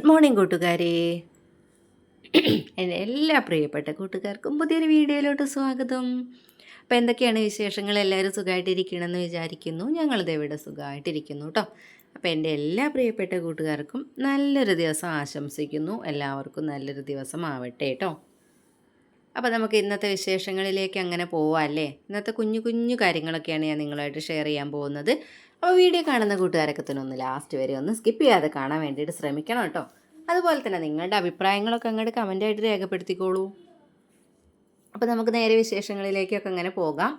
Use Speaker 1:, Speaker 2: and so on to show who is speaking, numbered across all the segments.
Speaker 1: Good morning കൂട്ടുകാരെ. എൻ്റെ എല്ലാ പ്രിയപ്പെട്ട കൂട്ടുകാർക്കും പുതിയൊരു വീഡിയോയിലോട്ട് സ്വാഗതം. അപ്പോൾ എന്തൊക്കെയാണ് വിശേഷങ്ങൾ? എല്ലാവരും സുഖമായിട്ടിരിക്കണമെന്ന് വിചാരിക്കുന്നു. ഞങ്ങളിത് ഇവിടെ സുഖമായിട്ടിരിക്കുന്നു കേട്ടോ. അപ്പോൾ എൻ്റെ എല്ലാ പ്രിയപ്പെട്ട കൂട്ടുകാർക്കും നല്ലൊരു ദിവസം ആശംസിക്കുന്നു. എല്ലാവർക്കും നല്ലൊരു ദിവസം ആവട്ടെ കേട്ടോ. അപ്പോൾ നമുക്ക് ഇന്നത്തെ വിശേഷങ്ങളിലേക്ക് അങ്ങനെ പോവാം അല്ലേ. ഇന്നത്തെ കുഞ്ഞു കുഞ്ഞു കാര്യങ്ങളൊക്കെയാണ് ഞാൻ നിങ്ങളായിട്ട് ഷെയർ ചെയ്യാൻ പോകുന്നത്. അപ്പോൾ വീഡിയോ കാണുന്ന കൂട്ടുകാരൊക്കെ തന്നെ ഒന്ന് ലാസ്റ്റ് വരെ ഒന്ന് സ്കിപ്പ് ചെയ്യാതെ കാണാൻ വേണ്ടിയിട്ട് ശ്രമിക്കണം കേട്ടോ. അതുപോലെ തന്നെ നിങ്ങളുടെ അഭിപ്രായങ്ങളൊക്കെ അങ്ങോട്ട് കമൻറ്റായിട്ട് രേഖപ്പെടുത്തിക്കോളൂ. അപ്പോൾ നമുക്ക് നേരെ വിശേഷങ്ങളിലേക്കൊക്കെ അങ്ങനെ പോകാം.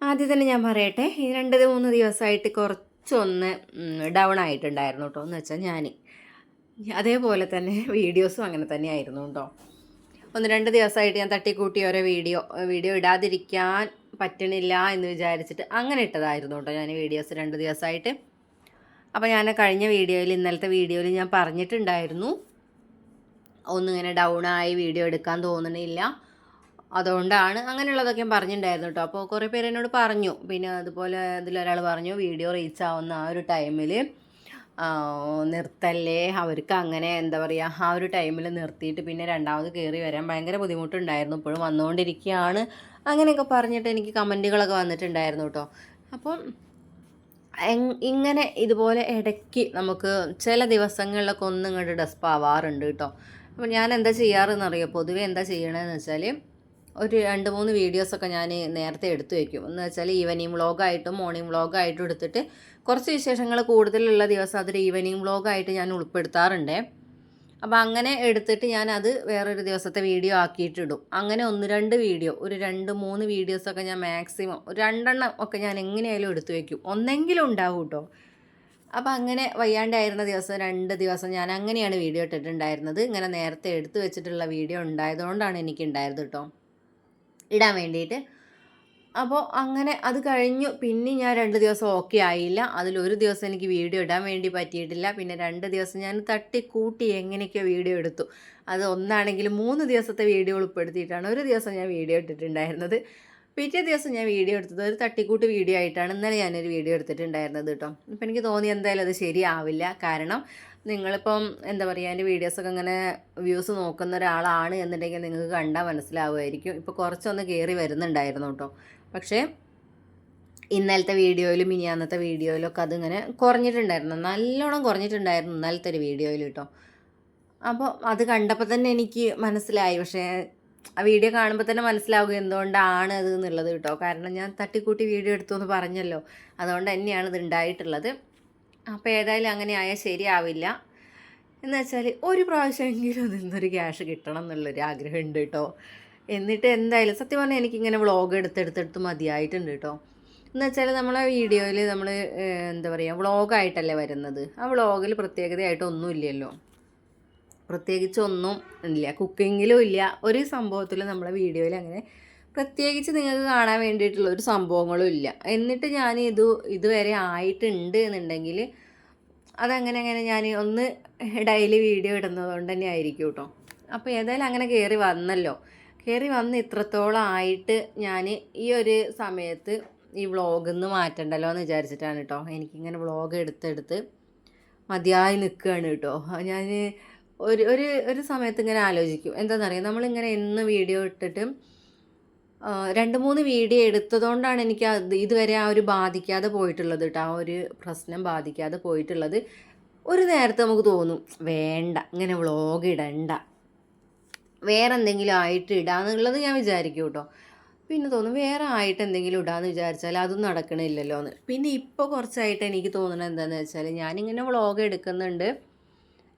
Speaker 1: ആദ്യം തന്നെ ഞാൻ പറയട്ടെ, ഈ 2-3 ദിവസമായിട്ട് കുറച്ചൊന്ന് ഡൗൺ ആയിട്ടുണ്ടായിരുന്നു കേട്ടോ. എന്ന് വെച്ചാൽ ഞാൻ അതേപോലെ തന്നെ വീഡിയോസും അങ്ങനെ തന്നെ ആയിരുന്നു കേട്ടോ. 1-2 ദിവസമായിട്ട് ഞാൻ തട്ടിക്കൂട്ടി ഓരോ വീഡിയോ ഇടാതിരിക്കാൻ പറ്റണില്ല എന്ന് വിചാരിച്ചിട്ട് അങ്ങനെ ഇട്ടതായിരുന്നു കേട്ടോ ഞാൻ വീഡിയോസ് 2 ദിവസമായിട്ട്. അപ്പോൾ ഞാൻ കഴിഞ്ഞ ഇന്നലത്തെ വീഡിയോയിൽ ഞാൻ പറഞ്ഞിട്ടുണ്ടായിരുന്നു, ഒന്നിങ്ങനെ ഡൗണായി വീഡിയോ എടുക്കാൻ തോന്നണില്ല, അതുകൊണ്ടാണ് അങ്ങനെയുള്ളതൊക്കെ പറഞ്ഞിട്ടുണ്ടായിരുന്നു കേട്ടോ. അപ്പോൾ കുറേ പേര് എന്നോട് പറഞ്ഞു. പിന്നെ അതുപോലെ ഇതിലൊരാൾ പറഞ്ഞു, വീഡിയോ റീച്ച് ആവുന്ന ആ ഒരു ടൈമിൽ നിർത്തല്ലേ, അവർക്ക് അങ്ങനെ എന്താ പറയുക, ആ ഒരു ടൈമിൽ നിർത്തിയിട്ട് പിന്നെ രണ്ടാമത് കയറി വരാൻ ഭയങ്കര ബുദ്ധിമുട്ടുണ്ടായിരുന്നു, ഇപ്പോഴും വന്നുകൊണ്ടിരിക്കുകയാണ്, അങ്ങനെയൊക്കെ പറഞ്ഞിട്ട് എനിക്ക് കമൻറ്റുകളൊക്കെ വന്നിട്ടുണ്ടായിരുന്നു കേട്ടോ. അപ്പം ഇങ്ങനെ ഇതുപോലെ ഇടയ്ക്ക് നമുക്ക് ചില ദിവസങ്ങളിലൊക്കെ ഒന്നും ഇങ്ങോട്ട് ഡെസ്പ് ആവാറുണ്ട് കേട്ടോ. അപ്പോൾ ഞാൻ എന്താ ചെയ്യാറെന്നറിയോ, പൊതുവേ എന്താ ചെയ്യണമെന്ന് വെച്ചാൽ ഒരു 2-3 വീഡിയോസൊക്കെ ഞാൻ നേരത്തെ എടുത്തു വയ്ക്കും. എന്ന് വെച്ചാൽ ഈവനിങ് വ്ളോഗായിട്ടും മോർണിംഗ് വ്ളോഗായിട്ടും എടുത്തിട്ട് കുറച്ച് വിശേഷങ്ങൾ കൂടുതലുള്ള ദിവസം അതൊരു ഈവനിങ് വ്ളോഗായിട്ട് ഞാൻ ഉൾപ്പെടുത്താറുണ്ട്. അപ്പോൾ അങ്ങനെ എടുത്തിട്ട് ഞാനത് വേറൊരു ദിവസത്തെ വീഡിയോ ആക്കിയിട്ടിടും. അങ്ങനെ 1-2 വീഡിയോ, ഒരു 2-3 വീഡിയോസൊക്കെ ഞാൻ മാക്സിമം ഒരു 2 ഒക്കെ ഞാൻ എങ്ങനെയായാലും എടുത്തു വയ്ക്കും, ഒന്നെങ്കിലും ഉണ്ടാവും കേട്ടോ. അപ്പോൾ അങ്ങനെ വയ്യാണ്ടായിരുന്ന ദിവസം 2 ദിവസം ഞാൻ അങ്ങനെയാണ് വീഡിയോ ഇട്ടിട്ടുണ്ടായിരുന്നത്. ഇങ്ങനെ നേരത്തെ എടുത്തു വെച്ചിട്ടുള്ള വീഡിയോ ഉണ്ടായതുകൊണ്ടാണ് എനിക്കുണ്ടായത് കേട്ടോ ഇടാൻ വേണ്ടിയിട്ട്. അപ്പോൾ അങ്ങനെ അത് കഴിഞ്ഞു. പിന്നെ ഞാൻ 2 ദിവസം ഓക്കെ ആയില്ല. അതിലൊരു ദിവസം എനിക്ക് വീഡിയോ ഇടാൻ വേണ്ടി പറ്റിയിട്ടില്ല. പിന്നെ 2 ദിവസം ഞാൻ തട്ടിക്കൂട്ടി എങ്ങനെയൊക്കെയോ വീഡിയോ എടുത്തു. അത് ഒന്നാണെങ്കിലും 3 ദിവസത്തെ വീഡിയോ ഉൾപ്പെടുത്തിയിട്ടാണ് ഒരു ദിവസം ഞാൻ വീഡിയോ ഇട്ടിട്ടുണ്ടായിരുന്നത്. പിറ്റേ ദിവസം ഞാൻ വീഡിയോ എടുത്തത് ഒരു തട്ടിക്കൂട്ട് വീഡിയോ ആയിട്ടാണ് ഇന്നലെ ഞാനൊരു വീഡിയോ എടുത്തിട്ടുണ്ടായിരുന്നത് കേട്ടോ. അപ്പോൾ എനിക്ക് തോന്നി എന്തായാലും അത് ശരിയാവില്ല. കാരണം നിങ്ങളിപ്പം എന്താ പറയുക, എൻ്റെ വീഡിയോസൊക്കെ ഇങ്ങനെ വ്യൂസ് നോക്കുന്ന ഒരാളാണ് എന്നുണ്ടെങ്കിൽ നിങ്ങൾക്ക് കണ്ടാൽ മനസ്സിലാവുമായിരിക്കും. ഇപ്പോൾ കുറച്ചൊന്ന് കയറി വരുന്നുണ്ടായിരുന്നു കേട്ടോ. പക്ഷേ ഇന്നലത്തെ വീഡിയോയിലും മിനിയാന്നത്തെ വീഡിയോയിലൊക്കെ അതിങ്ങനെ കുറഞ്ഞിട്ടുണ്ടായിരുന്നു, നല്ലോണം കുറഞ്ഞിട്ടുണ്ടായിരുന്നു ഇന്നലത്തെ ഒരു വീഡിയോയിൽ കേട്ടോ. അപ്പോൾ അത് കണ്ടപ്പോൾ തന്നെ എനിക്ക് മനസ്സിലായി. പക്ഷേ ആ വീഡിയോ കാണുമ്പോൾ തന്നെ മനസ്സിലാവുക എന്തുകൊണ്ടാണ് അത് എന്നുള്ളത് കേട്ടോ. കാരണം ഞാൻ തട്ടിക്കൂട്ടി വീഡിയോ എടുത്തു എന്ന് പറഞ്ഞല്ലോ, അതുകൊണ്ട് തന്നെയാണ് ഇത് ഉണ്ടായിട്ടുള്ളത്. അപ്പോൾ ഏതായാലും അങ്ങനെ ആയാൽ ശരിയാവില്ല. എന്ന് വെച്ചാൽ ഒരു പ്രാവശ്യമെങ്കിലും നിന്നൊരു ക്യാഷ് കിട്ടണം എന്നുള്ളൊരു ആഗ്രഹമുണ്ട് കേട്ടോ. എന്നിട്ട് എന്തായാലും സത്യം പറഞ്ഞാൽ എനിക്കിങ്ങനെ വ്ളോഗ് എടുത്തെടുത്തെടുത്ത് മതിയായിട്ടുണ്ട് കേട്ടോ. എന്ന് വെച്ചാൽ നമ്മളെ വീഡിയോയിൽ നമ്മൾ എന്താ പറയുക, വ്ളോഗായിട്ടല്ലേ വരുന്നത്. ആ വ്ളോഗിൽ പ്രത്യേകതയായിട്ടൊന്നും ഇല്ലല്ലോ, പ്രത്യേകിച്ചൊന്നും ഇല്ല, കുക്കിങ്ങിലും ഇല്ല, ഒരു സംഭവത്തിലും നമ്മളെ വീഡിയോയിൽ അങ്ങനെ പ്രത്യേകിച്ച് നിങ്ങൾക്ക് കാണാൻ വേണ്ടിയിട്ടുള്ള ഒരു സംഭവങ്ങളും ഇല്ല. എന്നിട്ട് ഞാൻ ഇതുവരെ ആയിട്ടുണ്ട് എന്നുണ്ടെങ്കിൽ അതങ്ങനെ ഞാൻ ഒന്ന് ഡെയിലി വീഡിയോ ഇടുന്നതുകൊണ്ട് തന്നെ ആയിരിക്കും കേട്ടോ. അപ്പോൾ ഏതായാലും അങ്ങനെ കയറി വന്ന് ഇത്രത്തോളം ആയിട്ട് ഞാൻ ഈ ഒരു സമയത്ത് ഈ വ്ളോഗിൽ നിന്ന് മാറ്റണ്ടല്ലോ എന്ന് വിചാരിച്ചിട്ടാണ് കേട്ടോ. എനിക്കിങ്ങനെ വ്ളോഗ് എടുത്തെടുത്ത് മതിയായി നിൽക്കുകയാണ് കേട്ടോ. ഞാൻ ഒരു സമയത്ത് ഇങ്ങനെ ആലോചിക്കും, എന്താണെന്നറിയാം, നമ്മളിങ്ങനെ എന്ന് വീഡിയോ ഇട്ടിട്ട് 2-3 വീഡിയോ എടുത്തതുകൊണ്ടാണ് എനിക്ക് ഇതുവരെ ആ ഒരു ബാധിക്കാതെ പോയിട്ടുള്ളത് കേട്ടോ. ആ ഒരു പ്രശ്നം ബാധിക്കാതെ പോയിട്ടുള്ളത്. ഒരു നേരത്തെ നമുക്ക് തോന്നും, വേണ്ട ഇങ്ങനെ വ്ളോഗ് ഇടണ്ട, വേറെ എന്തെങ്കിലും ആയിട്ട് ഇടാന്നുള്ളത് ഞാൻ വിചാരിക്കും കേട്ടോ. പിന്നെ തോന്നും വേറെ ആയിട്ട് എന്തെങ്കിലും ഇടാമെന്ന് വിചാരിച്ചാൽ അതും നടക്കണില്ലല്ലോ എന്ന്. പിന്നെ ഇപ്പോൾ കുറച്ചായിട്ട് എനിക്ക് തോന്നുന്നത് എന്താണെന്ന് വെച്ചാൽ, ഞാനിങ്ങനെ വ്ളോഗ് എടുക്കുന്നുണ്ട്,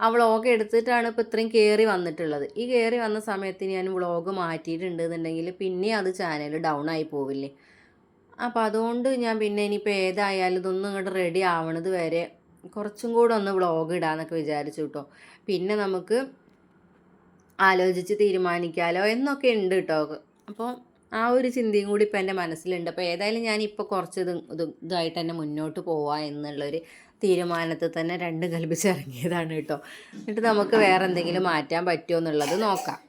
Speaker 1: ആ വ്ളോഗ് എടുത്തിട്ടാണ് ഇപ്പോൾ ഇത്രയും കയറി വന്നിട്ടുള്ളത്. ഈ കയറി വന്ന സമയത്ത് ഞാൻ വ്ളോഗ് മാറ്റിയിട്ടുണ്ട് എന്നുണ്ടെങ്കിൽ പിന്നെ അത് ചാനൽ ഡൗൺ ആയി പോവില്ലേ. അപ്പോൾ അതുകൊണ്ട് ഞാൻ പിന്നെ ഇനിയിപ്പോൾ ഏതായാലും ഇതൊന്നും ഇങ്ങോട്ട് റെഡി ആവണത് വരെ കുറച്ചും കൂടെ ഒന്ന് വ്ളോഗ് ഇടാമെന്നൊക്കെ വിചാരിച്ചു കേട്ടോ. പിന്നെ നമുക്ക് ആലോചിച്ച് തീരുമാനിക്കാമല്ലോ എന്നൊക്കെ ഉണ്ട് കേട്ടോ. അപ്പോൾ ആ ഒരു ചിന്തയും കൂടി ഇപ്പോൾ എൻ്റെ മനസ്സിലുണ്ട്. അപ്പോൾ ഏതായാലും ഞാനിപ്പോൾ കുറച്ച് ഇതായിട്ട് തന്നെ മുന്നോട്ട് പോവാം എന്നുള്ളൊരു തീരുമാനത്തിൽ തന്നെ 2 കൽപ്പിച്ചിറങ്ങിയതാണ് കേട്ടോ. എന്നിട്ട് നമുക്ക് വേറെ എന്തെങ്കിലും മാറ്റാൻ പറ്റുമോ എന്നുള്ളത് നോക്കാം.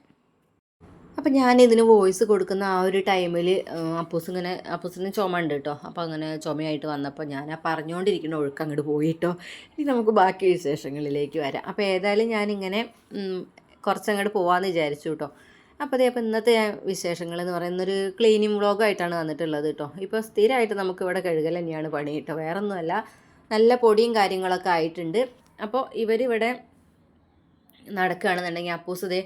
Speaker 1: അപ്പം ഞാനിതിന് വോയിസ് കൊടുക്കുന്ന ആ ഒരു ടൈമിൽ അപ്പൂസിന് ചുമ ഉണ്ട് കേട്ടോ. അപ്പോൾ അങ്ങനെ ചുമയായിട്ട് വന്നപ്പോൾ ഞാൻ ആ പറഞ്ഞുകൊണ്ടിരിക്കുന്ന ഒഴുക്ക് അങ്ങോട്ട് പോയിട്ടോ. ഇനി നമുക്ക് ബാക്കി വിശേഷങ്ങളിലേക്ക് വരാം. അപ്പോൾ ഏതായാലും ഞാനിങ്ങനെ കുറച്ചങ്ങോട്ട് പോകാമെന്ന് വിചാരിച്ചു കേട്ടോ. അപ്പോൾ ഇന്നത്തെ വിശേഷങ്ങൾ എന്ന് പറയുന്നൊരു ക്ലീനിങ് വ്ളോഗായിട്ടാണ് വന്നിട്ടുള്ളത് കേട്ടോ. ഇപ്പോൾ സ്ഥിരമായിട്ട് നമുക്കിവിടെ കഴുകൽ തന്നെയാണ് പണി കേട്ടോ, വേറൊന്നുമല്ല. നല്ല പൊടിയും കാര്യങ്ങളൊക്കെ ആയിട്ടുണ്ട്. അപ്പോൾ ഇവരിവിടെ നടക്കുകയാണെന്നുണ്ടെങ്കിൽ അപ്പൂസ്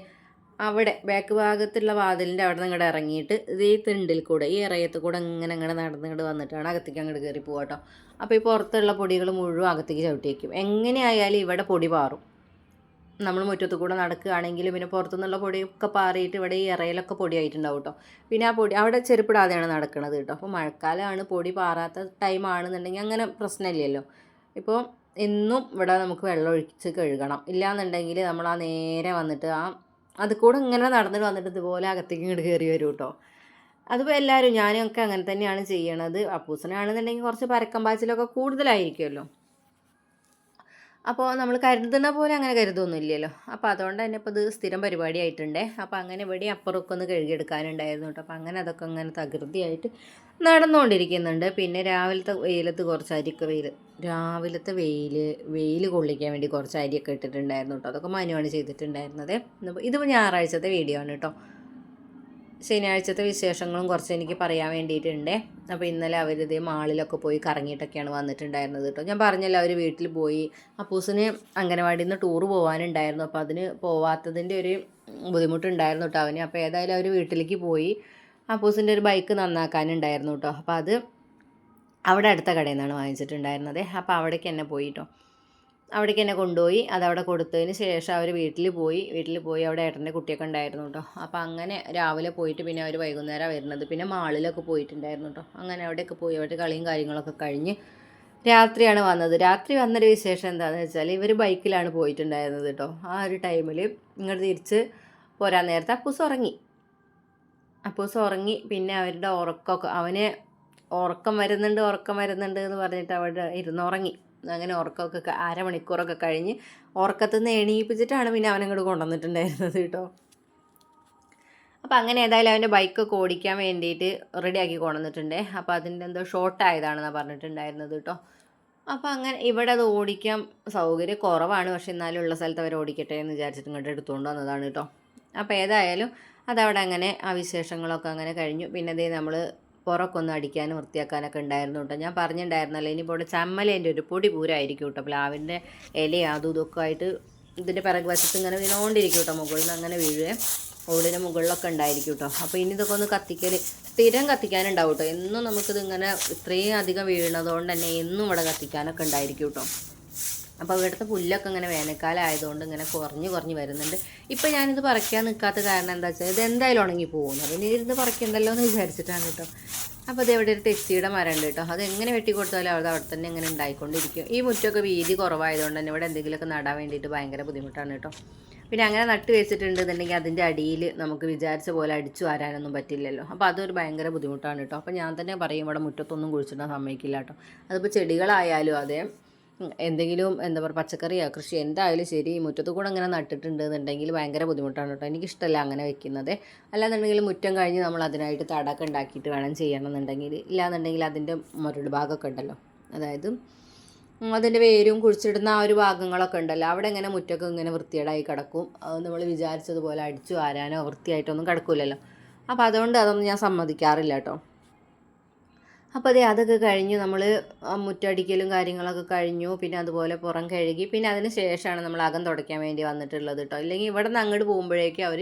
Speaker 1: അവിടെ ബാക്ക് ഭാഗത്തുള്ള വാതിലിൻ്റെ അവിടെ നിന്ന് ഇങ്ങോട്ട് ഇറങ്ങിയിട്ട് ഈ തിണ്ടിൽ കൂടെ ഈ ഇറയത്ത് കൂടെ ഇങ്ങനെ നടന്നിങ്ങോട്ട് വന്നിട്ടാണ് അകത്തേക്ക് അങ്ങോട്ട് കയറി പോകാം കേട്ടോ. അപ്പോൾ ഈ പുറത്തുള്ള പൊടികൾ മുഴുവൻ അകത്തേക്ക് ചവിട്ടി വയ്ക്കും. എങ്ങനെയായാലും ഇവിടെ പൊടി പാറും. നമ്മൾ മുറ്റത്ത് കൂടെ നടക്കുകയാണെങ്കിലും പിന്നെ പുറത്തുനിന്നുള്ള പൊടിയൊക്കെ പാറിയിട്ട് ഇവിടെ ഈ ഇറയിലൊക്കെ പൊടിയായിട്ടുണ്ടാവും കേട്ടോ. പിന്നെ ആ പൊടി അവിടെ ചെരുപ്പിടാതെയാണ് നടക്കുന്നത് കേട്ടോ. അപ്പോൾ മഴക്കാലമാണ്, പൊടി പാറാത്ത ടൈമാണെന്നുണ്ടെങ്കിൽ അങ്ങനെ പ്രശ്നമില്ലല്ലോ. ഇപ്പോൾ എന്നും ഇവിടെ നമുക്ക് വെള്ളം ഒഴിച്ച് കഴുകണം. ഇല്ലയെന്നുണ്ടെങ്കിൽ നമ്മൾ ആ നേരെ വന്നിട്ട് അത് കൂടെ ഇങ്ങനെ നടന്നിട്ട് വന്നിട്ട് ഇതുപോലെ അകത്തേക്ക് ഇങ്ങോട്ട് കയറി വരും കേട്ടോ. അതിപ്പോൾ എല്ലാവരും ഞാനൊക്കെ അങ്ങനെ തന്നെയാണ് ചെയ്യണത്. അപ്പൂസനാണെന്നുണ്ടെങ്കിൽ കുറച്ച് പരക്കം പാച്ചിലൊക്കെ കൂടുതലായിരിക്കുമല്ലോ. അപ്പോൾ നമ്മൾ കരുതുന്ന പോലെ അങ്ങനെ കരുതൊന്നുമില്ലല്ലോ. അപ്പോൾ അതുകൊണ്ട് തന്നെ ഇപ്പോൾ ഇത് സ്ഥിരം പരിപാടിയായിട്ടുണ്ടേ. അപ്പോൾ അങ്ങനെ ഇവിടെ അപ്പുറമൊക്കെ ഒന്ന് കഴുകിയെടുക്കാനുണ്ടായിരുന്നു കേട്ടോ. അപ്പോൾ അങ്ങനെ അതൊക്കെ അങ്ങനെ തകൃതിയായിട്ട് നടന്നുകൊണ്ടിരിക്കുന്നുണ്ട്. പിന്നെ രാവിലത്തെ വെയിലത്ത് കുറച്ച് അരിയൊക്കെ രാവിലത്തെ വെയിൽ കൊള്ളിക്കാൻ വേണ്ടി കുറച്ച് അരിയൊക്കെ ഇട്ടിട്ടുണ്ടായിരുന്നു കേട്ടോ. അതൊക്കെ മനുവാണ് ചെയ്തിട്ടുണ്ടായിരുന്നത്. ഇതിപ്പോൾ ഞായറാഴ്ചത്തെ വീഡിയോ ആണ് കേട്ടോ. ശനിയാഴ്ചത്തെ വിശേഷങ്ങളും കുറച്ച് എനിക്ക് പറയാൻ വേണ്ടിയിട്ടുണ്ട്. അപ്പോൾ ഇന്നലെ അവരിത് മാളിലൊക്കെ പോയി കറങ്ങിയിട്ടൊക്കെയാണ് വന്നിട്ടുണ്ടായിരുന്നത് കേട്ടോ. ഞാൻ പറഞ്ഞല്ലോ അവർ വീട്ടിൽ പോയി. അപ്പൂസിന് അംഗനവാടിയിൽ നിന്ന് ടൂറ് പോകാനുണ്ടായിരുന്നു. അപ്പോൾ അതിന് പോവാത്തതിൻ്റെ ഒരു ബുദ്ധിമുട്ടുണ്ടായിരുന്നു കേട്ടോ അവന്. അപ്പോൾ ഏതായാലും അവർ വീട്ടിലേക്ക് പോയി. അപ്പൂസിൻ്റെ ഒരു ബൈക്ക് നന്നാക്കാനുണ്ടായിരുന്നു കേട്ടോ. അപ്പോൾ അത് അവിടെ അടുത്ത കടയിൽ നിന്നാണ് വാങ്ങിച്ചിട്ടുണ്ടായിരുന്നത്. അപ്പോൾ അവിടേക്ക് തന്നെ പോയി കേട്ടോ. അവിടേക്ക് എന്നെ കൊണ്ടുപോയി. അതവിടെ കൊടുത്തതിന് ശേഷം അവർ വീട്ടിൽ പോയി അവിടെ ഏട്ടൻ്റെ കുട്ടിയൊക്കെ ഉണ്ടായിരുന്നു കേട്ടോ. അപ്പോൾ അങ്ങനെ രാവിലെ പോയിട്ട് പിന്നെ അവർ വൈകുന്നേരം വരുന്നത്. പിന്നെ മാളിലൊക്കെ പോയിട്ടുണ്ടായിരുന്നു കേട്ടോ. അങ്ങനെ അവിടെയൊക്കെ പോയി അവിടെ കളിയും കാര്യങ്ങളൊക്കെ കഴിഞ്ഞ് രാത്രിയാണ് വന്നത്. രാത്രി വന്നൊരു വിശേഷം എന്താണെന്ന് വെച്ചാൽ ഇവർ ബൈക്കിലാണ് പോയിട്ടുണ്ടായിരുന്നത് കേട്ടോ. ആ ഒരു ടൈമിൽ ഇങ്ങോട്ട് തിരിച്ച് പോരാൻ നേരത്തെ അപ്പൂസ് ഉറങ്ങി. പിന്നെ അവരുടെ അവന് ഉറക്കം വരുന്നുണ്ട് എന്ന് പറഞ്ഞിട്ട് അവിടെ ഇരുന്നുറങ്ങി. അങ്ങനെ ഉറക്കമൊക്കെ അരമണിക്കൂറൊക്കെ കഴിഞ്ഞ് ഉറക്കത്തിൽ നിന്ന് എണീപ്പിച്ചിട്ടാണ് പിന്നെ അവനങ്ങോട്ട് കൊണ്ടുവന്നിട്ടുണ്ടായിരുന്നത് കേട്ടോ. അപ്പോൾ അങ്ങനെ ഏതായാലും അവൻ്റെ ബൈക്കൊക്കെ ഓടിക്കാൻ വേണ്ടിയിട്ട് റെഡിയാക്കി കൊണ്ടുവന്നിട്ടുണ്ട്. അപ്പോൾ അതിൻ്റെ എന്തോ ഷോർട്ടായതാണെന്നാണ് പറഞ്ഞിട്ടുണ്ടായിരുന്നത് കേട്ടോ. അപ്പോൾ അങ്ങനെ ഇവിടെ അത് ഓടിക്കാൻ സൗകര്യം കുറവാണ്. പക്ഷെ എന്നാലും ഉള്ള സ്ഥലത്ത് അവർ ഓടിക്കട്ടെ എന്ന് വിചാരിച്ചിട്ട് ഇങ്ങോട്ട് എടുത്തുകൊണ്ട് വന്നതാണ് കേട്ടോ. അപ്പോൾ ഏതായാലും അതവിടെ അങ്ങനെ ആ വിശേഷങ്ങളൊക്കെ അങ്ങനെ കഴിഞ്ഞു. പിന്നെ അതേ നമ്മൾ പുറക്കൊന്ന് അടിക്കാനും വൃത്തിയാക്കാനൊക്കെ ഉണ്ടായിരുന്നു കേട്ടോ. ഞാൻ പറഞ്ഞിട്ടുണ്ടായിരുന്നല്ലോ ഇനിയിപ്പോൾ ഇവിടെ ചമ്മലേൻ്റെ ഒരു പൊടി പൂരമായിരിക്കും കേട്ടോ. പ്ലാവിൻ്റെ ഇലയും അതും ഇതൊക്കെ ആയിട്ട് ഇതിൻ്റെ പിറകു വശത്ത് ഇങ്ങനെ വീണുകൊണ്ടിരിക്കും കേട്ടോ. മുകളിൽ നിന്ന് അങ്ങനെ വീഴുകയും ഓടിൻ്റെ മുകളിലൊക്കെ ഉണ്ടായിരിക്കും കേട്ടോ. അപ്പോൾ ഇനി ഇതൊക്കെ ഒന്ന് സ്ഥിരം കത്തിക്കാനുണ്ടാവും കേട്ടോ. എന്നും നമുക്കിത് ഇങ്ങനെ ഇത്രയും അധികം വീഴുന്നതുകൊണ്ട് തന്നെ എന്നും ഇവിടെ കത്തിക്കാനൊക്കെ ഉണ്ടായിരിക്കും കേട്ടോ. അപ്പോൾ ഇവിടുത്തെ പുല്ലൊക്കെ ഇങ്ങനെ വേനൽക്കാലം ആയതുകൊണ്ട് ഇങ്ങനെ കുറഞ്ഞ് വരുന്നുണ്ട്. ഇപ്പോൾ ഞാനിത് പറിക്കാൻ നിൽക്കാത്ത കാരണം എന്താ വെച്ചാൽ ഇത് എന്തായാലും ഉണങ്ങി പോകുന്നു. പിന്നെ ഇരുന്ന് പറിക്കണ്ടല്ലോ എന്ന് വിചാരിച്ചിട്ടാണ് കേട്ടോ. അപ്പോൾ ഇത് ഇവിടെ ഒരു തെച്ചിയുടെ മരം ഉണ്ട് കേട്ടോ. അത് എങ്ങനെ വെട്ടിക്കൊടുത്താലും അത് അവിടെ തന്നെ ഇങ്ങനെ ഉണ്ടായിക്കൊണ്ടിരിക്കും. ഈ മുറ്റമൊക്കെ വീതി കുറവായതുകൊണ്ട് തന്നെ ഇവിടെ എന്തെങ്കിലുമൊക്കെ നടാൻ വേണ്ടിയിട്ട് ഭയങ്കര ബുദ്ധിമുട്ടാണ് കേട്ടോ. പിന്നെ അങ്ങനെ നട്ട് വെച്ചിട്ടുണ്ടെന്നുണ്ടെങ്കിൽ അതിൻ്റെ അടിയിൽ നമുക്ക് വിചാരിച്ച പോലെ അടിച്ചു വരാനൊന്നും പറ്റില്ലല്ലോ. അപ്പോൾ അതൊരു ഭയങ്കര ബുദ്ധിമുട്ടാണ് കേട്ടോ. അപ്പോൾ ഞാൻ തന്നെ പറയും ഇവിടെ മുറ്റത്തൊന്നും കുഴിച്ചിടാൻ സമ്മതിക്കില്ല കേട്ടോ. അതിപ്പോൾ ചെടികളായാലും അതെ എന്തെങ്കിലും എന്താ പറയുക പച്ചക്കറിയോ കൃഷി എന്തായാലും ശരി മുറ്റത്ത് കൂടെ അങ്ങനെ നട്ടിട്ടുണ്ടെന്നുണ്ടെങ്കിൽ ഭയങ്കര ബുദ്ധിമുട്ടാണ് കേട്ടോ. എനിക്കിഷ്ടമല്ല അങ്ങനെ വെക്കുന്നത്. അല്ലാന്നുണ്ടെങ്കിൽ മുറ്റം കഴിഞ്ഞ് നമ്മൾ അതിനായിട്ട് തടമൊക്കെ ഉണ്ടാക്കിയിട്ട് വേണം ചെയ്യണമെന്നുണ്ടെങ്കിൽ. ഇല്ലാന്നുണ്ടെങ്കിൽ അതിൻ്റെ മൊരട് ഭാഗമൊക്കെ ഉണ്ടല്ലോ, അതായത് അതിൻ്റെ വേരും കുഴിച്ചിടുന്ന ആ ഒരു ഭാഗങ്ങളൊക്കെ ഉണ്ടല്ലോ, അവിടെ ഇങ്ങനെ മുറ്റമൊക്കെ ഇങ്ങനെ വൃത്തികേടായി കിടക്കും. അത് നമ്മൾ വിചാരിച്ചതുപോലെ അടിച്ചു വാരാനോ വൃത്തിയായിട്ടൊന്നും കിടക്കില്ലല്ലോ. അപ്പോൾ അതുകൊണ്ട് അതൊന്നും ഞാൻ സമ്മതിക്കാറില്ല കേട്ടോ. അപ്പോൾ അതൊക്കെ കഴിഞ്ഞ് നമ്മൾ മുറ്റടിക്കലും കാര്യങ്ങളൊക്കെ കഴിഞ്ഞു. പിന്നെ അതുപോലെ പുറം കഴുകി. പിന്നെ അതിന് ശേഷമാണ് നമ്മൾ അകം തുടയ്ക്കാൻ വേണ്ടി വന്നിട്ടുള്ളത് കേട്ടോ. ഇല്ലെങ്കിൽ ഇവിടെ നിന്ന് അങ്ങോട്ട് പോകുമ്പോഴേക്കും അവർ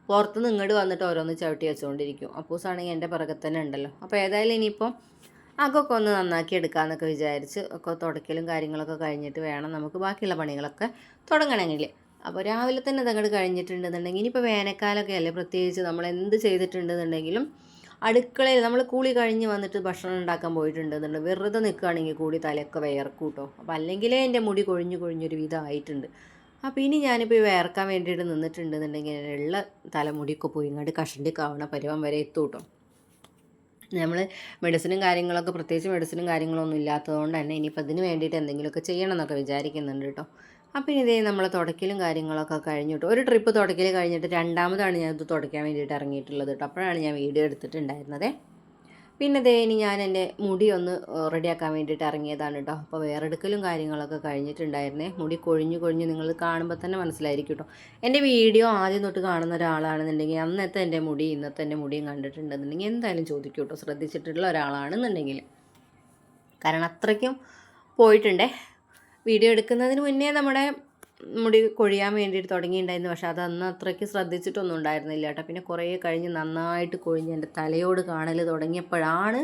Speaker 1: പുറത്തുനിന്ന് ഇങ്ങോട്ട് വന്നിട്ട് ഓരോന്ന് ചവിട്ടി വെച്ചുകൊണ്ടിരിക്കും. അപ്പൂസാണെങ്കിൽ എൻ്റെ പുറകെ തന്നെ ഉണ്ടല്ലോ. അപ്പോൾ ഏതായാലും ഇനിയിപ്പം അകൊക്കെ ഒന്ന് നന്നാക്കി എടുക്കാമെന്നൊക്കെ വിചാരിച്ച് ഒക്കെ തുടയ്ക്കലും കാര്യങ്ങളൊക്കെ കഴിഞ്ഞിട്ട് വേണം നമുക്ക് ബാക്കിയുള്ള പണികളൊക്കെ തുടങ്ങണമെങ്കിൽ. അപ്പോൾ രാവിലെ തന്നെ അതങ്ങോട്ട് കഴിഞ്ഞിട്ടുണ്ടെന്നുണ്ടെങ്കിൽ ഇനിയിപ്പോൾ വേനൽക്കാലമൊക്കെ അല്ലേ, പ്രത്യേകിച്ച് നമ്മൾ എന്ത് ചെയ്തിട്ടുണ്ടെന്നുണ്ടെങ്കിലും അടുക്കളയിൽ നമ്മൾ കൂളി കഴിഞ്ഞ് വന്നിട്ട് ഭക്ഷണം ഉണ്ടാക്കാൻ പോയിട്ടുണ്ടെന്നുണ്ട് വെറുതെ നിൽക്കുകയാണെങ്കിൽ കൂടി തലയൊക്കെ വിയർക്കും കേട്ടോ. അപ്പോൾ അല്ലെങ്കിലേ എൻ്റെ മുടി കൊഴിഞ്ഞൊരു വിധമായിട്ടുണ്ട്. അപ്പോൾ ഇനി ഞാനിപ്പോൾ വിയർക്കാൻ വേണ്ടിയിട്ട് നിന്നിട്ടുണ്ടെന്നുണ്ടെങ്കിൽ ഉള്ള തലമുടിയൊക്കെ പോയി ഇങ്ങോട്ട് കഷണ്ടിക്കാവണ പരുവം വരെ എത്തും കേട്ടോ. നമ്മൾ മെഡിസിനും കാര്യങ്ങളൊക്കെ പ്രത്യേകിച്ച് മെഡിസിനും കാര്യങ്ങളൊന്നും ഇല്ലാത്തതുകൊണ്ട് തന്നെ ഇനിയിപ്പോൾ അതിന് വേണ്ടിയിട്ട് എന്തെങ്കിലുമൊക്കെ ചെയ്യണം എന്നൊക്കെ വിചാരിക്കുന്നുണ്ട് കേട്ടോ. അപ്പം ഇതേ നമ്മൾ തുടയ്ക്കലും കാര്യങ്ങളൊക്കെ കഴിഞ്ഞിട്ട് ഒരു ട്രിപ്പ് തുടയ്ക്കൽ കഴിഞ്ഞിട്ട് രണ്ടാമതാണ് ഞാനിത് തുടയ്ക്കാൻ വേണ്ടിയിട്ട് ഇറങ്ങിയിട്ടുള്ളത് കേട്ടോ. അപ്പോഴാണ് ഞാൻ വീഡിയോ എടുത്തിട്ടുണ്ടായിരുന്നത്. പിന്നെ ദേ ഇനി ഞാൻ എൻ്റെ മുടി ഒന്ന് റെഡിയാക്കാൻ വേണ്ടിയിട്ട് ഇറങ്ങിയതാണ് കേട്ടോ. അപ്പോൾ വേറെടുക്കലും കാര്യങ്ങളൊക്കെ കഴിഞ്ഞിട്ടുണ്ടായിരുന്നേ. മുടി കൊഴിഞ്ഞ് നിങ്ങൾ കാണുമ്പോൾ തന്നെ മനസ്സിലായിരിക്കും കേട്ടോ. എൻ്റെ വീഡിയോ ആദ്യം തൊട്ട് കാണുന്ന ഒരാളാണെന്നുണ്ടെങ്കിൽ അന്നത്തെ എൻ്റെ മുടി ഇന്നത്തെ എൻ്റെ മുടിയും കണ്ടിട്ടുണ്ടെന്നുണ്ടെങ്കിൽ എന്തായാലും ചോദിക്കും കേട്ടോ, ശ്രദ്ധിച്ചിട്ടുള്ള ഒരാളാണെന്നുണ്ടെങ്കിൽ. കാരണം അത്രയ്ക്കും പോയിട്ടുണ്ടേ. വീഡിയോ എടുക്കുന്നതിന് മുന്നേ നമ്മുടെ മുടി കൊഴിയാൻ വേണ്ടിയിട്ട് തുടങ്ങിയിട്ടുണ്ടായിരുന്നു. പക്ഷെ അതന്ന് അത്രയ്ക്ക് ശ്രദ്ധിച്ചിട്ടൊന്നും ഉണ്ടായിരുന്നില്ല കേട്ടോ. പിന്നെ കുറേ കഴിഞ്ഞ് നന്നായിട്ട് കൊഴിഞ്ഞ് എൻ്റെ തലയോട് കാണൽ തുടങ്ങിയപ്പോഴാണ്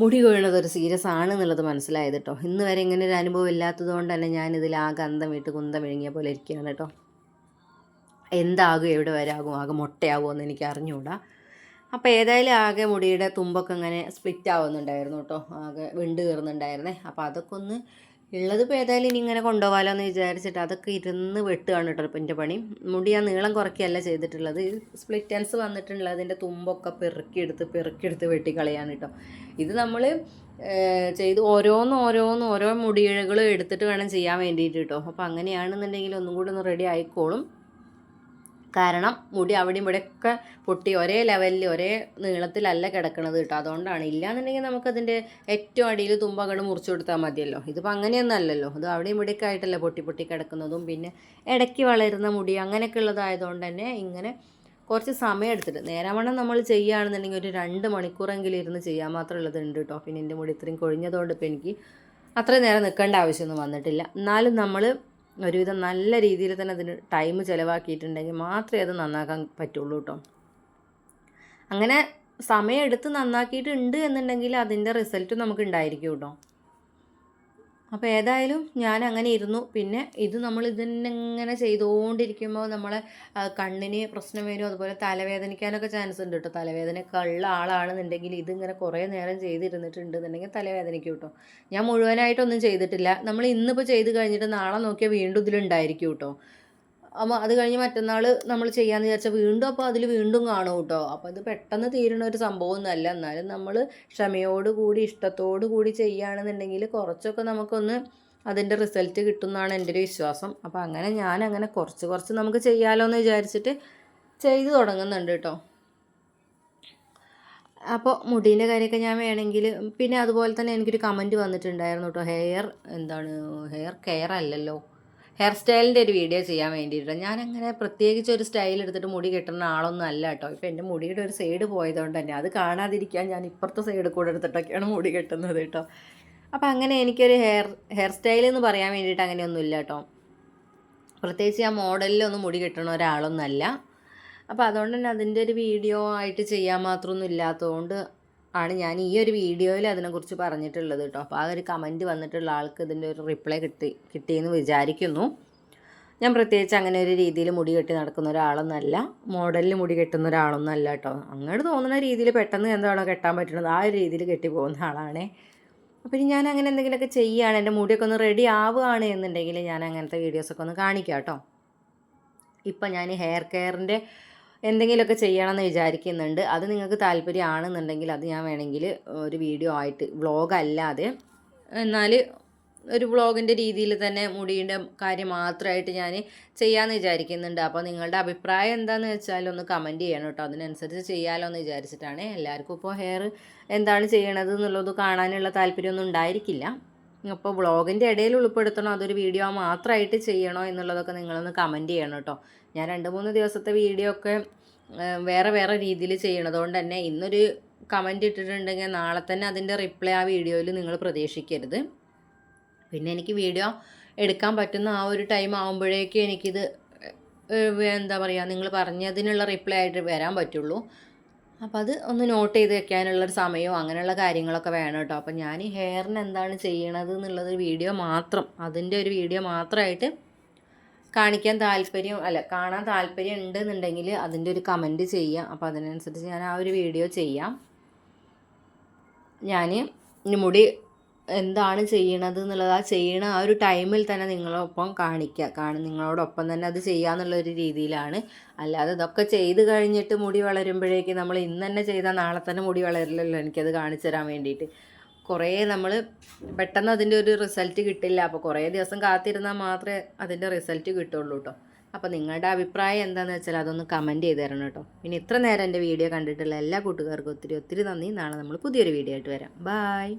Speaker 1: മുടി കൊഴിയണത് ഒരു സീരിയസ് ആണെന്നുള്ളത് മനസ്സിലായത് കേട്ടോ. ഇന്ന് വരെ ഇങ്ങനെ ഒരു അനുഭവം ഇല്ലാത്തത് കൊണ്ട് തന്നെ ഞാനിതിൽ ആകെ അന്തം വിട്ട് കുന്തം വിഴുങ്ങിയ പോലെ ഇരിക്കുകയാണ് കേട്ടോ. എന്താകും എവിടെ വരാകും ആകെ മുട്ടയാകുമോ എന്ന് എനിക്ക് അറിഞ്ഞുകൂടാ. അപ്പോൾ ഏതായാലും ആകെ മുടിയുടെ തുമ്പൊക്കെ ഇങ്ങനെ സ്പ്ലിറ്റ് ആവുന്നുണ്ടായിരുന്നു കേട്ടോ, ആകെ വിണ്ട് കയറുന്നുണ്ടായിരുന്നേ. അപ്പോൾ അതൊക്കെ ഒന്ന് ഉള്ളത് ഇപ്പോൾ ഏതായാലും ഇനി ഇങ്ങനെ കൊണ്ടുപോകാമല്ലോ എന്ന് വിചാരിച്ചിട്ട് അതൊക്കെ ഇരുന്ന് വെട്ടുകയാണ് കേട്ടോ ഇപ്പം എൻ്റെ പണി. മുടി ആ നീളം കുറയ്ക്കുകയല്ല ചെയ്തിട്ടുള്ളത്, സ്പ്ലിറ്റൻസ് വന്നിട്ടുള്ളതിൻ്റെ തുമ്പൊക്കെ പെറുക്കിയെടുത്ത് വെട്ടിക്കളയാണ് കേട്ടോ. ഇത് നമ്മൾ ചെയ്ത് ഓരോ മുടിയിഴകളും എടുത്തിട്ട് വേണം ചെയ്യാൻ വേണ്ടിയിട്ട് കേട്ടോ. അപ്പോൾ അങ്ങനെയാണെന്നുണ്ടെങ്കിൽ ഒന്നും കൂടി ഒന്ന് റെഡി ആയിക്കോളും. കാരണം മുടി അവിടെയും ഇവിടെയൊക്കെ പൊട്ടി ഒരേ ലെവലിൽ ഒരേ നീളത്തിലല്ല കിടക്കണത് കേട്ടോ. അതുകൊണ്ടാണ്. ഇല്ലയെന്നുണ്ടെങ്കിൽ നമുക്കതിൻ്റെ ഏറ്റവും അടിയിൽ തുമ്പങ്ങട് മുറിച്ചു കൊടുത്താൽ മതിയല്ലോ. ഇതിപ്പോൾ അങ്ങനെയൊന്നും അല്ലല്ലോ. ഇത് അവിടെയും ഇവിടെയൊക്കെ ആയിട്ടല്ലേ പൊട്ടി കിടക്കുന്നതും പിന്നെ ഇടയ്ക്ക് വളരുന്ന മുടി അങ്ങനെയൊക്കെ ഉള്ളതായതുകൊണ്ട് തന്നെ ഇങ്ങനെ കുറച്ച് സമയം എടുത്തിട്ട് നേരാവണ്ണം നമ്മൾ ചെയ്യുകയാണെന്നുണ്ടെങ്കിൽ ഒരു 2 മണിക്കൂറെങ്കിലും ഇരുന്ന് ചെയ്യാൻ മാത്രമുള്ളതുണ്ട് കേട്ടോ. പിന്നെ എൻ്റെ മുടി ഇത്രയും കൊഴിഞ്ഞതുകൊണ്ട് ഇപ്പോൾ എനിക്ക് അത്രയും നേരം നിൽക്കേണ്ട ആവശ്യമൊന്നും വന്നിട്ടില്ല. എന്നാലും നമ്മൾ ഒരുവിധം നല്ല രീതിയിൽ തന്നെ അതിന് ടൈം ചിലവാക്കിയിട്ടുണ്ടെങ്കിൽ മാത്രമേ അത് നന്നാക്കാൻ പറ്റുള്ളൂ കേട്ടോ. അങ്ങനെ സമയം എടുത്ത് നന്നാക്കിയിട്ടുണ്ട് എന്നുണ്ടെങ്കിൽ അതിൻ്റെ റിസൾട്ട് നമുക്ക് ഉണ്ടായിരിക്കും കേട്ടോ. അപ്പോൾ ഏതായാലും ഞാൻ അങ്ങനെ ഇരുന്നു. പിന്നെ ഇത് നമ്മൾ ഇതിങ്ങനെ ചെയ്തുകൊണ്ടിരിക്കുമ്പോൾ നമ്മളെ കണ്ണിന് പ്രശ്നം വരും, അതുപോലെ തലവേദനിക്കാനൊക്കെ ചാൻസ് ഉണ്ട് കേട്ടോ. തലവേദനയൊക്കെ ഉള്ള ആളാണെന്നുണ്ടെങ്കിൽ ഇതിങ്ങനെ കുറേ നേരം ചെയ്തിരുന്നിട്ടുണ്ടെന്നുണ്ടെങ്കിൽ തലവേദനയ്ക്ക് കേട്ടോ. ഞാൻ മുഴുവനായിട്ടൊന്നും ചെയ്തിട്ടില്ല. നമ്മൾ ഇന്നിപ്പോൾ ചെയ്ത് കഴിഞ്ഞിട്ട് നാളെ നോക്കിയാൽ വീണ്ടും ഇതിലുണ്ടായിരിക്കും കേട്ടോ. അപ്പോൾ അത് കഴിഞ്ഞ് മറ്റന്നാൾ നമ്മൾ ചെയ്യാമെന്ന് വിചാരിച്ചാൽ വീണ്ടും അപ്പോൾ അതിൽ വീണ്ടും കാണും കേട്ടോ. അപ്പോൾ ഇത് പെട്ടെന്ന് തീരുന്ന ഒരു സംഭവമൊന്നുമല്ല. എന്നാലും നമ്മൾ ക്ഷമയോടുകൂടി ഇഷ്ടത്തോടു കൂടി ചെയ്യുകയാണെന്നുണ്ടെങ്കിൽ കുറച്ചൊക്കെ നമുക്കൊന്ന് അതിൻ്റെ റിസൾട്ട് കിട്ടുമെന്നാണ് എൻ്റെ ഒരു വിശ്വാസം. അപ്പോൾ അങ്ങനെ ഞാനങ്ങനെ കുറച്ച് നമുക്ക് ചെയ്യാമല്ലോ എന്ന് വിചാരിച്ചിട്ട് ചെയ്ത് തുടങ്ങുന്നുണ്ട് കേട്ടോ. അപ്പോൾ മുടീൻ്റെ കാര്യമൊക്കെ ഞാൻ വേണമെങ്കിൽ പിന്നെ അതുപോലെ തന്നെ എനിക്കൊരു കമൻറ്റ് വന്നിട്ടുണ്ടായിരുന്നു കേട്ടോ. ഹെയർ കെയർ അല്ലല്ലോ, ഹെയർ സ്റ്റൈലിൻ്റെ ഒരു വീഡിയോ ചെയ്യാൻ വേണ്ടിയിട്ട്. ഞാനങ്ങനെ പ്രത്യേകിച്ച് ഒരു സ്റ്റൈൽ എടുത്തിട്ട് മുടി കെട്ടുന്ന ആളൊന്നും അല്ല കേട്ടോ. ഇപ്പോൾ എൻ്റെ മുടിയുടെ ഒരു സൈഡ് പോയതുകൊണ്ട് തന്നെ അത് കാണാതിരിക്കാൻ ഞാൻ ഇപ്പുറത്തെ സൈഡ് കൂടെ എടുത്തിട്ടൊക്കെയാണ് മുടി കെട്ടുന്നത് കേട്ടോ. അപ്പോൾ അങ്ങനെ എനിക്കൊരു ഹെയർ സ്റ്റൈൽ എന്ന് പറയാൻ വേണ്ടിയിട്ട് അങ്ങനെയൊന്നും ഇല്ല കേട്ടോ. പ്രത്യേകിച്ച് ഞാൻ മോഡലിലൊന്നും മുടി കെട്ടണ ഒരാളൊന്നുമല്ല. അപ്പോൾ അതുകൊണ്ട് തന്നെ അതിൻ്റെ ഒരു വീഡിയോ ആയിട്ട് ചെയ്യാൻ മാത്രമൊന്നും ഇല്ലാത്തതുകൊണ്ട് ആണ് ഞാൻ ഈ ഒരു വീഡിയോയിൽ അതിനെക്കുറിച്ച് പറഞ്ഞിട്ടുള്ളത് കേട്ടോ. അപ്പോൾ ആ ഒരു കമൻറ്റ് വന്നിട്ടുള്ള ആൾക്ക് ഇതിൻ്റെ ഒരു റിപ്ലൈ കിട്ടിയെന്ന് വിചാരിക്കുന്നു. ഞാൻ പ്രത്യേകിച്ച് അങ്ങനെ ഒരു രീതിയിൽ മുടി കെട്ടി നടക്കുന്ന ഒരാളൊന്നുമല്ല, മോഡലിൽ മുടി കെട്ടുന്ന ഒരാളൊന്നുമല്ല കേട്ടോ. അങ്ങോട്ട് തോന്നുന്ന രീതിയിൽ പെട്ടെന്ന് എന്താണോ കെട്ടാൻ പറ്റുന്നത് ആ ഒരു രീതിയിൽ കെട്ടി പോകുന്ന ആളാണേ. അപ്പോൾ ഇനി ഞാൻ അങ്ങനെ എന്തെങ്കിലുമൊക്കെ ചെയ്യുകയാണ്, എൻ്റെ മുടിയൊക്കെ ഒന്ന് റെഡി ആവുകയാണ് എന്നുണ്ടെങ്കിൽ ഞാൻ അങ്ങനത്തെ വീഡിയോസൊക്കെ ഒന്ന് കാണിക്കാം കേട്ടോ. ഇപ്പം ഞാൻ ഹെയർ കെയറിൻ്റെ എന്തെങ്കിലുമൊക്കെ ചെയ്യണമെന്ന് വിചാരിക്കുന്നുണ്ട്. അത് നിങ്ങൾക്ക് താല്പര്യമാണെന്നുണ്ടെങ്കിൽ അത് ഞാൻ വേണമെങ്കിൽ ഒരു വീഡിയോ ആയിട്ട് വ്ളോഗല്ലാതെ എന്നാൽ ഒരു വ്ളോഗിൻ്റെ രീതിയിൽ തന്നെ മുടിയുടെ കാര്യം മാത്രമായിട്ട് ഞാൻ ചെയ്യാമെന്ന് വിചാരിക്കുന്നുണ്ട്. അപ്പോൾ നിങ്ങളുടെ അഭിപ്രായം എന്താണെന്ന് വെച്ചാൽ ഒന്ന് കമൻറ്റ് ചെയ്യണം കേട്ടോ. അതിനനുസരിച്ച് ചെയ്യാമല്ലോ എന്ന് വിചാരിച്ചിട്ടാണ്. എല്ലാവർക്കും ഇപ്പോൾ ഹെയർ എന്താണ് ചെയ്യണത് എന്നുള്ളത് കാണാനുള്ള താല്പര്യമൊന്നും ഉണ്ടായിരിക്കില്ല. അപ്പോൾ വ്ളോഗിൻ്റെ ഇടയിൽ ഉൾപ്പെടുത്തണോ അതൊരു വീഡിയോ മാത്രമായിട്ട് ചെയ്യണോ എന്നുള്ളതൊക്കെ നിങ്ങളൊന്ന് കമൻറ്റ് ചെയ്യണം കേട്ടോ. ഞാൻ 2-3 ദിവസത്തെ വീഡിയോ ഒക്കെ വേറെ രീതിയിൽ ചെയ്യണതുകൊണ്ട് തന്നെ ഇന്നൊരു കമൻറ്റ് ഇട്ടിട്ടുണ്ടെങ്കിൽ നാളെ തന്നെ അതിൻ്റെ റിപ്ലൈ ആ വീഡിയോയിൽ നിങ്ങൾ പ്രതീക്ഷിക്കരുത്. പിന്നെ എനിക്ക് വീഡിയോ എടുക്കാൻ പറ്റുന്ന ആ ഒരു ടൈം ആകുമ്പോഴേക്കും എനിക്കിത് എന്താ പറയുക, നിങ്ങൾ പറഞ്ഞതിനുള്ള റിപ്ലൈ ആയിട്ട് വരാൻ പറ്റുള്ളൂ. അപ്പോൾ അത് ഒന്ന് നോട്ട് ചെയ്ത് വെക്കാനുള്ളൊരു സമയവും അങ്ങനെയുള്ള കാര്യങ്ങളൊക്കെ വേണം കേട്ടോ. അപ്പോൾ ഞാൻ ഹെയറിന് എന്താണ് ചെയ്യണത് എന്നുള്ളത് വീഡിയോ മാത്രം, അതിൻ്റെ ഒരു വീഡിയോ മാത്രമായിട്ട് കാണാൻ താല്പര്യം ഉണ്ടെന്നുണ്ടെങ്കിൽ അതിൻ്റെ ഒരു കമൻറ്റ് ചെയ്യാം. അപ്പോൾ അതിനനുസരിച്ച് ഞാൻ ആ ഒരു വീഡിയോ ചെയ്യാം. ഞാൻ ഇനി മുടി എന്താണ് ചെയ്യണത് എന്നുള്ളത് ആ ചെയ്യണ ആ ഒരു ടൈമിൽ തന്നെ നിങ്ങളൊപ്പം നിങ്ങളോടൊപ്പം തന്നെ അത് ചെയ്യാന്നുള്ളൊരു രീതിയിലാണ്. അല്ലാതെ ഇതൊക്കെ ചെയ്ത് കഴിഞ്ഞിട്ട് മുടി വളരുമ്പോഴേക്ക് നമ്മൾ ഇന്ന് തന്നെ ചെയ്താൽ നാളെ തന്നെ മുടി വളരില്ലല്ലോ എനിക്കത് കാണിച്ചു തരാൻ വേണ്ടിയിട്ട്. കുറേ നമ്മൾ പെട്ടെന്ന് അതിൻ്റെ ഒരു റിസൾട്ട് കിട്ടില്ല. അപ്പോൾ കുറേ ദിവസം കാത്തിരുന്നാൽ മാത്രമേ അതിൻ്റെ റിസൾട്ട് കിട്ടുള്ളൂ കേട്ടോ. അപ്പോൾ നിങ്ങളുടെ അഭിപ്രായം എന്താണെന്ന് വെച്ചാൽ അതൊന്ന് കമൻറ്റ് ചെയ്ത് തരണം കേട്ടോ. പിന്നെ ഇത്ര നേരം എൻ്റെ വീഡിയോ കണ്ടിട്ടുള്ള എല്ലാ കൂട്ടുകാർക്കും ഒത്തിരി ഒത്തിരി നന്ദി. നാളെ നമ്മൾ പുതിയൊരു വീഡിയോ ആയിട്ട് വരാം. ബായ്.